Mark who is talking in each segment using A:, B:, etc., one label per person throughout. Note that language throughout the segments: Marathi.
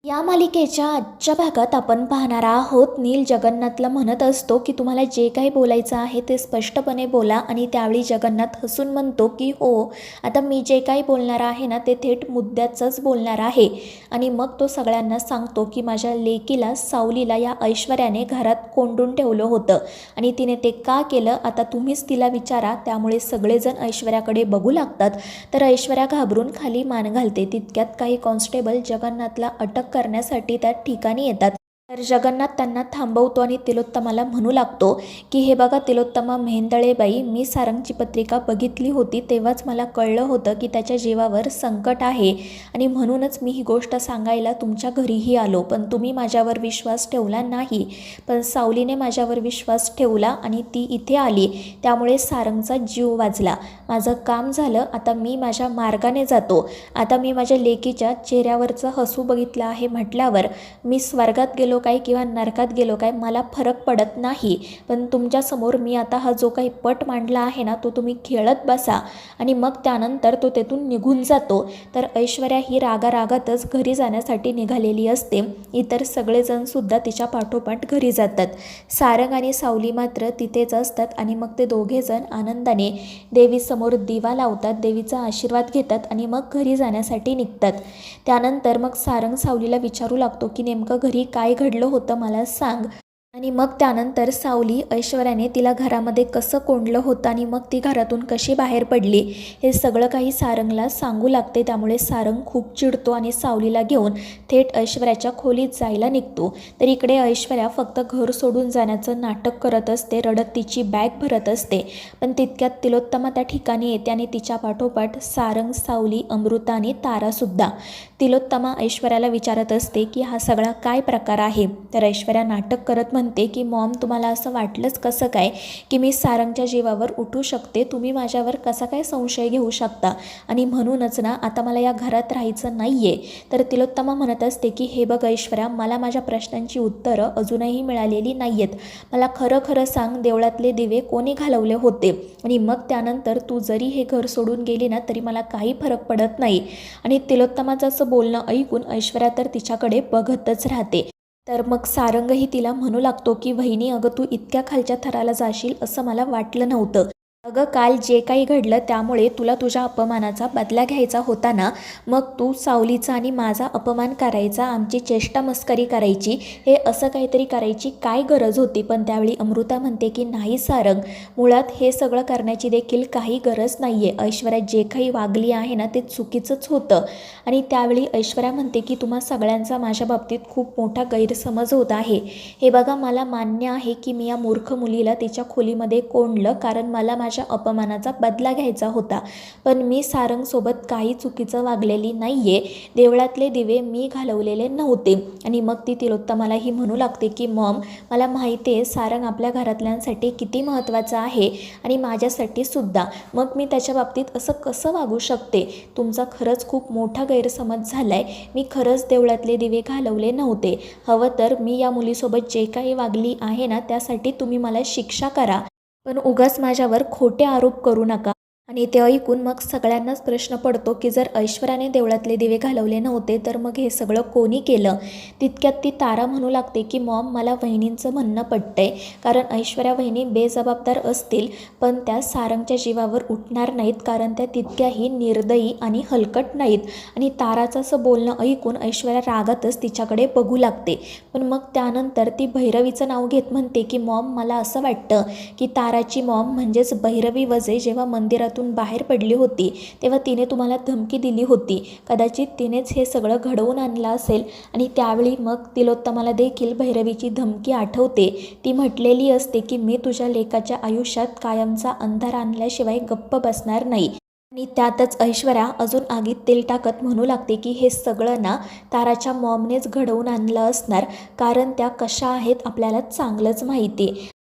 A: या मालिकेच्या आजच्या भागात आपण पाहणार आहोत, नील जगन्नाथला म्हणत असतो की तुम्हाला जे काही बोलायचं आहे ते स्पष्टपणे बोला आणि त्यावेळी जगन्नाथ हसून म्हणतो की हो, आता मी जे काही बोलणार आहे ना ते थेट मुद्द्याचंच बोलणार आहे. आणि मग तो सगळ्यांना सांगतो की माझ्या लेकीला सावलीला या ऐश्वर्याने घरात कोंडून ठेवलं होतं आणि तिने ते का केलं आता तुम्हीच तिला विचारा. त्यामुळे सगळेजण ऐश्वर्याकडे बघू लागतात. तर ऐश्वर्या घाबरून खाली मान घालते. तितक्यात काही कॉन्स्टेबल जगन्नाथला अटक करण्यासाठी त्या ठिकाणी येतात. तर जगन्नाथ त्यांना थांबवतो आणि तिलोत्तमाला म्हणू लागतो की हे बघा तिलोत्तमा मेहेंदळेबाई, मी सारंगची पत्रिका बघितली होती तेव्हाच मला कळलं होतं की त्याच्या जीवावर संकट आहे आणि म्हणूनच मी ही गोष्ट सांगायला तुमच्या घरीही आलो. पण तुम्ही माझ्यावर विश्वास ठेवला नाही. पण सावलीने माझ्यावर विश्वास ठेवला आणि ती इथे आली, त्यामुळे सारंगचा जीव वाचला. माझं काम झालं. आता मी माझ्या मार्गाने जातो. आता मी माझ्या लेकीच्या चेहऱ्यावरचं हसू बघितलं आहे म्हटल्यावर मी स्वर्गात गेलो काय किंवा नरकात गेलो काय मला फरक पडत नाही. पण तुमच्यासमोर मी आता हा जो काही पट मांडला आहे ना तो तुम्ही खेळत बसा. आणि मग त्यानंतर तो तेथून निघून जातो. तर ऐश्वर्या ही रागारागातच घरी जाण्यासाठी निघालेली असते. इतर सगळेजणसुद्धा तिच्या पाठोपाठ घरी जातात. सारंग आणि सावली मात्र तिथेच असतात आणि मग ते दोघेजण आनंदाने देवीसमोर दिवा लावतात, देवीचा आशीर्वाद घेतात आणि मग घरी जाण्यासाठी निघतात. त्यानंतर मग सारंग सावलीला विचारू लागतो की नेमकं घरी काय घडलं होतं मला सांग. आणि मग त्यानंतर सावली ऐश्वर्याने तिला घरामध्ये कसं कोंडलं होतं आणि मग ती घरातून कशी बाहेर पडली हे सगळं काही सारंगला सांगू लागते. त्यामुळे सारंग खूप चिडतो आणि सावलीला घेऊन थेट ऐश्वर्याच्या खोलीत जायला निघतो. तर इकडे ऐश्वर्या फक्त घर सोडून जाण्याचं नाटक करत असते, रडत तिची बॅग भरत असते. पण तितक्यात तिलोत्तमा त्या ठिकाणी येते आणि तिच्या पाठोपाठ सारंग, सावली, अमृता आणि तारासुद्धा. तिलोत्तमा ऐश्वर्याला विचारत असते की हा सगळा काय प्रकार आहे. तर ऐश्वर्या नाटक करत म्हणते की मॉम, तुम्हाला असं वाटलंच कसं काय की मी सारंगच्या जीवावर उठू शकते? तुम्ही माझ्यावर कसा काय संशय घेऊ शकता? आणि म्हणूनच ना आता मला या घरात राहायचं नाही आहे. तर तिलोत्तमा म्हणत असते की हे बघ ऐश्वर्या, मला माझ्या प्रश्नांची उत्तरं अजूनही मिळालेली नाही आहेत. मला खरं खरं सांग, देवळातले दिवे कोणी घालवले होते? आणि मग त्यानंतर तू जरी हे घर सोडून गेली ना तरी मला काही फरक पडत नाही. आणि तिलोत्तमाचं असं बोलणं ऐकून ऐश्वर्या तर तिच्याकडे बघतच राहते. तर मग सारंगही तिला म्हणू लागतो की वहिनी, अगं तू इतक्या खालच्या थराला जाशील असं मला वाटलं नव्हतं. अगं काल जे काही घडलं त्यामुळे तुला तुझ्या अपमानाचा बदला घ्यायचा होता ना, मग तू सावलीचा आणि माझा अपमान करायचा, आमची चेष्टा मस्करी करायची, हे असं काहीतरी करायची काय गरज होती? पण त्यावेळी अमृता म्हणते की नाही सारंग, मुळात हे सगळं करण्याची देखील काही गरज नाही आहे. ऐश्वर्या जे काही वागली आहे ना ते चुकीचंच होतं. आणि त्यावेळी ऐश्वर्या म्हणते की तुम्हा सगळ्यांचा माझ्या बाबतीत खूप मोठा गैरसमज होत आहे. हे बघा, मला मान्य आहे की मी या मूर्ख मुलीला तिच्या खोलीमध्ये कोंडलं कारण मला माझ्या अपमानाचा बदला घ्यायचा होता. पण मी सारंगसोबत काही चुकीचं वागलेली नाही आहे. देवळातले दिवे मी घालवलेले नव्हते. आणि मग ती तिलोत्तमालाही म्हणू लागते की मॉम, मला माहिती आहे सारंग आपल्या घरातल्यांसाठी किती महत्त्वाचं आहे आणि माझ्यासाठी सुद्धा. मग मी त्याच्या बाबतीत असं कसं वागू शकते? तुमचा खरंच खूप मोठा गैरसमज झाला आहे. मी खरंच देवळातले दिवे घालवले नव्हते. हवं तर मी या मुलीसोबत जे काही वागली आहे ना त्यासाठी तुम्ही मला शिक्षा करा, पण उगाच माझ्यावर खोटे आरोप करू नका. आणि ते ऐकून मग सगळ्यांनाच प्रश्न पडतो की जर ऐश्वर्याने देवळातले दिवे घालवले नव्हते तर मग हे सगळं कोणी केलं? तितक्यात ती तारा म्हणू लागते की मॉम, मला वहिनींचं म्हणणं पटतंय. कारण ऐश्वर्या वहिनी बेजबाबदार असतील पण त्या सारंगच्या जीवावर उठणार नाहीत, कारण त्या तितक्याही निर्दयी आणि हलकट नाहीत. आणि ताराचं असं बोलणं ऐकून ऐश्वर्या रागातच तिच्याकडे बघू लागते. पण मग त्यानंतर ती भैरवीचं नाव घेत म्हणते की मॉम, मला असं वाटतं की ताराची मॉम म्हणजेच भैरवी वजे जेव्हा मंदिरातून बाहेर पडली होती तेव्हा तिने तुम्हाला धमकी दिली होती. कदाचित तिनेच हे सगळं घडवून आणलं असेल. आणि त्यावेळी मग तिलोत्तमाला देखील भैरवीची धमकी आठवते. ती म्हटलेली असते की मी तुझ्या लेकाच्या आयुष्यात कायमचा अंधार आणल्याशिवाय गप्प बसणार नाही. आणि त्यातच ऐश्वर्या अजून आगीत तेल टाकत म्हणू लागते की हे सगळं ना ताराच्या मॉमनेच घडवून आणलं असणार, कारण त्या कशा आहेत आपल्याला चांगलंच माहिती.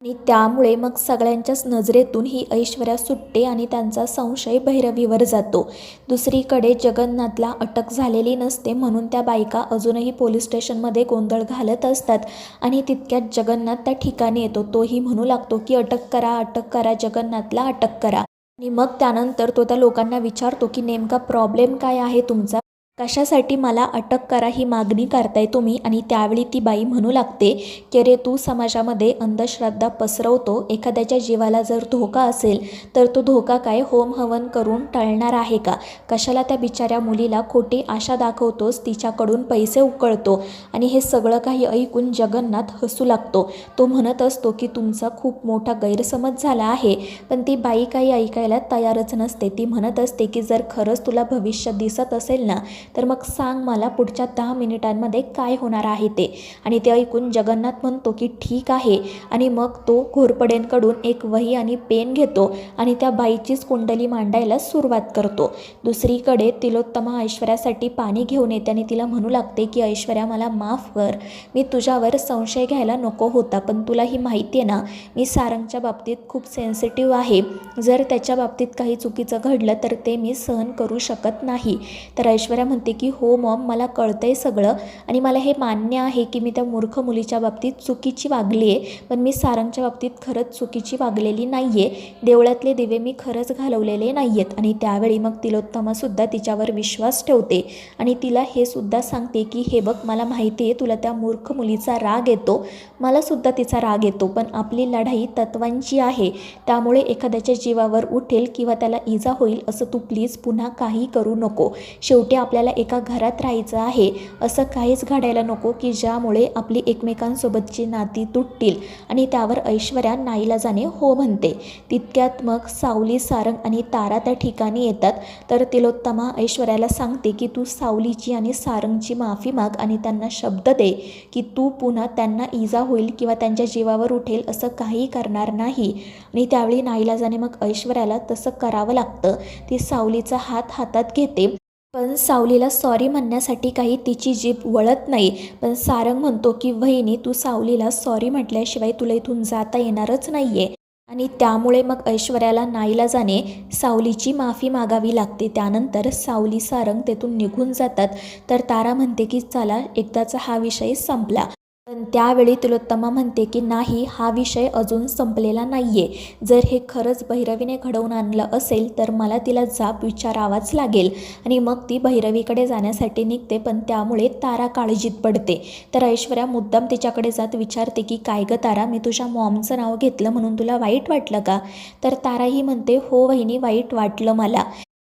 A: आणि त्यामुळे मग सगळ्यांच्याच नजरेतून ही ऐश्वर्या सुटते आणि त्यांचा संशय भैरवीवर जातो. दुसरीकडे जगन्नाथला अटक झालेली नसते म्हणून त्या बायका अजूनही पोलीस स्टेशनमध्ये गोंधळ घालत असतात. आणि तितक्यात जगन्नाथ त्या ठिकाणी येतो. तोही म्हणू लागतो की अटक करा, अटक करा, जगन्नाथला अटक करा. आणि मग त्यानंतर तो त्या लोकांना विचारतो की नेमका प्रॉब्लेम काय आहे तुमचा? कशासाठी मला अटक करा ही मागणी करताय तुम्ही? आणि त्यावेळी ती बाई म्हणू लागते की अरे तू समाजामध्ये अंधश्रद्धा पसरवतो, एखाद्याच्या जीवाला जर धोका असेल तर तो धोका काय होम हवन करून टळणार आहे का? कशाला त्या बिचाऱ्या मुलीला खोटी आशा दाखवतोस, तिच्याकडून पैसे उकळतो? आणि हे सगळं काही ऐकून जगन्नाथ हसू लागतो. तो म्हणत असतो की तुमचा खूप मोठा गैरसमज झाला आहे. पण ती बाई काही ऐकायला तयारच नसते. ती म्हणत असते की जर खरंच तुला भविष्य दिसत असेल ना तर मग सांग मला पुढच्या 10 मिनिटांमध्ये काय होणार आहे ते. आणि ते ऐकून जगन्नाथ म्हणतो की ठीक आहे. आणि मग तो घोरपडेंकडून एक वही आणि पेन घेतो आणि त्या बाईचीच कुंडली मांडायला सुरुवात करतो. दुसरीकडे तिलोत्तमा ऐश्वर्यासाठी पाणी घेऊन येते आणि तिला म्हणू लागते की ऐश्वर्या मला माफ कर, मी तुझ्यावर संशय घ्यायला नको होता, पण तुलाही माहिती आहे ना मी सारंगच्या बाबतीत खूप सेन्सिटिव्ह आहे. जर त्याच्या बाबतीत काही चुकीचं घडलं तर ते मी सहन करू शकत नाही. तर ऐश्वर्या म्हणते की हो मॉम, मला कळतंय सगळं आणि मला हे मान्य आहे की मी त्या मूर्ख मुलीच्या बाबतीत चुकीची वागली आहे, पण मी सारंगच्या बाबतीत खरंच चुकीची वागलेली नाही आहे. देवळातले दिवे मी खरंच घालवलेले नाही आहेत. आणि त्यावेळी मग तिलोत्तमासुद्धा तिच्यावर विश्वास ठेवते आणि तिला हे सुद्धा सांगते की हे बघ, मला माहिती आहे तुला त्या मूर्ख मुलीचा राग येतो, मलासुद्धा तिचा राग येतो, पण आपली लढाई तत्वांची आहे. त्यामुळे एखाद्याच्या जीवावर उठेल किंवा त्याला इजा होईल असं तू प्लीज पुन्हा काही करू नको. शेवटी आपल्याला एका घरात राहायचं आहे. असं काहीच घडायला नको की ज्यामुळे आपली एकमेकांसोबतची नाती तुटतील. आणि त्यावर ऐश्वर्या नाईलाजाने हो म्हणते. तितक्यात मग सावली, सारंग आणि तारा त्या ठिकाणी येतात. तर तिलोत्तमा ऐश्वर्याला सांगते की तू सावलीची आणि सारंगची माफी माग आणि त्यांना शब्द दे की तू पुन्हा त्यांना इजा होईल किंवा त्यांच्या जीवावर उठेल असं काही करणार नाही. आणि त्यावेळी नाईलाजाने मग ऐश्वर्याला तसं करावं लागतं. ती सावलीचा हात हातात घेते, पण सावलीला सॉरी म्हणण्यासाठी काही तिची जीभ वळत नाही. पण सारंग म्हणतो की वहिनी, तू सावलीला सॉरी म्हटल्याशिवाय तुला इथून जाता येणारच नाही आहे. आणि त्यामुळे मग ऐश्वर्याला नाईलाजाने सावलीची माफी मागावी लागते. त्यानंतर सावली, सारंग तेथून निघून जातात. तर तारा म्हणते की चला एकदाचा हा विषय संपला. पण त्यावेळी तिलोत्तमा म्हणते की नाही, हा विषय अजून संपलेला नाही आहे. जर हे खरंच भैरवीने घडवून आणलं असेल तर मला तिला जाब विचारावाच लागेल. आणि मग ती भैरवीकडे जाण्यासाठी निघते. पण त्यामुळे तारा काळजीत पडते. तर ऐश्वर्या मुद्दाम तिच्याकडे जात विचारते की काय गं तारा, मी तुझ्या मॉमचं नाव घेतलं म्हणून तुला वाईट वाटलं का? तर ताराही म्हणते हो वहिनी, वाईट वाटलं मला.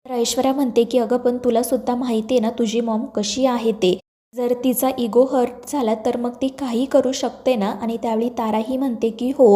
A: तर ऐश्वर्या म्हणते की अगं पण तुलासुद्धा माहिती आहे ना तुझी मॉम कशी आहे ते. जर तिचा इगो हर्ट झाला तर मग ती काही करू शकते ना. आणि त्यावेळी ताराही म्हणते की हो,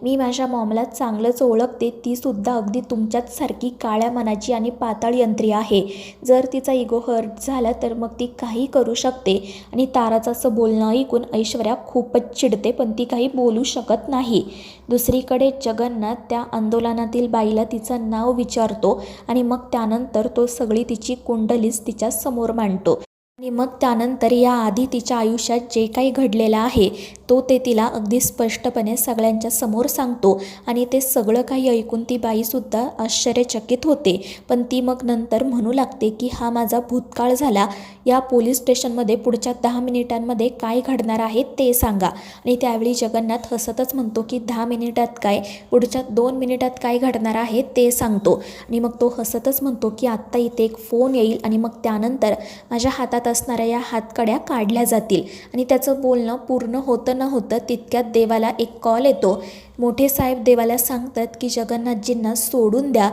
A: मी माझ्या मॉमला चांगलंच ओळखते, तीसुद्धा अगदी तुमच्याच सारखी काळ्या मनाची आणि पाताळ यंत्री आहे. जर तिचा इगो हर्ट झाला तर मग ती काही करू शकते. आणि ताराचं असं बोलणं ऐकून ऐश्वर्या खूपच चिडते, पण ती काही बोलू शकत नाही. दुसरीकडे जगन्नाथ त्या आंदोलनातील बाईला तिचं नाव विचारतो आणि मग त्यानंतर तो सगळी तिची कुंडलीच तिच्या समोर मांडतो. आणि मग त्यानंतर याआधी तिच्या आयुष्यात जे काही घडलेलं आहे तो ते तिला अगदी स्पष्टपणे सगळ्यांच्या समोर सांगतो. आणि ते सगळं काही ऐकून ती बाईसुद्धा आश्चर्यचकित होते. पण ती मग नंतर म्हणू लागते की हा माझा भूतकाळ झाला. या पोलीस स्टेशनमध्ये पुढच्या 10 मिनिटांमध्ये काय घडणार आहे ते सांगा. आणि त्यावेळी जगन्नाथ हसतच म्हणतो की 10 मिनिटात काय, पुढच्या 2 मिनिटात काय घडणार आहे ते सांगतो. आणि मग तो हसतच म्हणतो की आत्ता इथे एक फोन येईल आणि मग त्यानंतर माझ्या हातात असणाऱ्या या हातकड्या काढल्या जातील. आणि त्याचं बोलणं पूर्ण होतं न होतं तितक्यात देवाला एक कॉल येतो. मोठे साहेब देवाला सांगतात की जगन्नाथजींना सोडून द्या.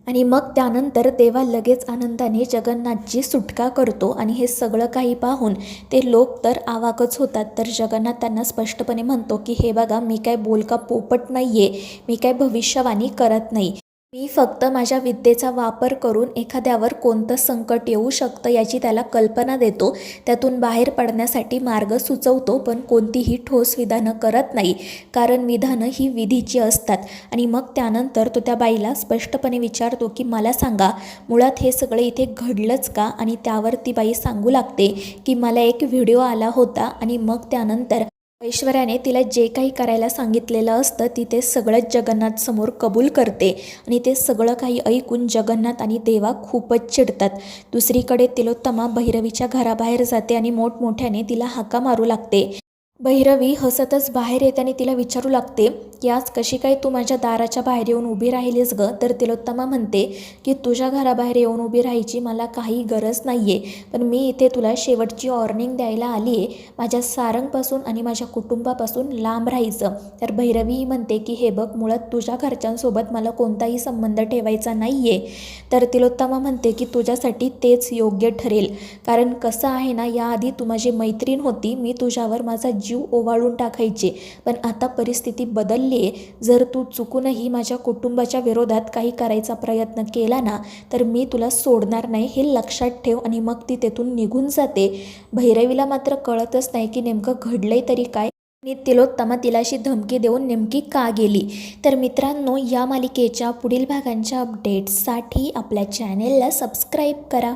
A: आणि मग त्यानंतर देवा लगेच आनंदाने जगन्नाथची सुटका करतो. आणि हे सगळं काही पाहून ते लोक तर आवाकच होतात. तर जगन्नाथ त्यांना स्पष्टपणे म्हणतो की हे बघा, मी काय बोलका पोपट नाही आहे, मी काय भविष्यवाणी करत नाही. मी फक्त माझ्या विद्येचा वापर करून एखाद्यावर कोणतं संकट येऊ शकतं याची त्याला कल्पना देतो, त्यातून बाहेर पडण्यासाठी मार्ग सुचवतो, पण कोणतीही ठोस विधानं करत नाही, कारण विधानं ही विधीची असतात. आणि मग त्यानंतर तो त्या बाईला स्पष्टपणे विचारतो की मला सांगा, मुळात हे सगळं इथे घडलंच का? आणि त्यावर ती बाई सांगू लागते की मला एक व्हिडिओ आला होता. आणि मग त्यानंतर ऐश्वर्याने तिला जे काही करायला सांगितलेलं असतं ती ते सगळंच जगन्नाथ समोर कबूल करते. आणि ते सगळं काही ऐकून जगन्नाथ आणि देवा खूपच चिडतात. दुसरीकडे तिलोत्तमा भैरवीच्या घराबाहेर जाते आणि मोठमोठ्याने तिला हाका मारू लागते. भैरवी हसतच बाहेर येताना तिला विचारू लागते की आज कशी काय तू माझ्या दाराच्या बाहेर येऊन उभी राहिलीस ग. तर तिलोत्तमा म्हणते की तुझ्या घराबाहेर येऊन उभी राहायची मला काही गरज नाही आहे, पण मी इथे तुला शेवटची वॉर्निंग द्यायला आली आहे, माझ्या सारंगपासून आणि माझ्या कुटुंबापासून लांब राहायचं. तर भैरवी म्हणते की हे बघ, मुळात तुझ्या घरच्यांसोबत मला कोणताही संबंध ठेवायचा नाही आहे. तर तिलोत्तमा म्हणते की तुझ्यासाठी तेच योग्य ठरेल, कारण कसं आहे ना, याआधी तू माझी मैत्रीण होती, मी तुझ्यावर माझा जीव ओवाळून टाकायचे, पण आता परिस्थिती बदलली आहे. जर तू चुकूनही माझ्या कुटुंबाच्या विरोधात काही करायचा प्रयत्न केला ना, तर मी तुला सोडणार नाही, हे लक्षात ठेव. आणि मग ती तेथून निघून जाते. भैरवीला मात्र कळतच नाही की नेमकं घडलंय तरी काय आणि तिलोत्तमा तिला अशी धमकी देऊन नेमकी का गेली. तर मित्रांनो, या मालिकेच्या पुढील भागांच्या अपडेट्ससाठी आपल्या चॅनेलला सबस्क्राईब करा.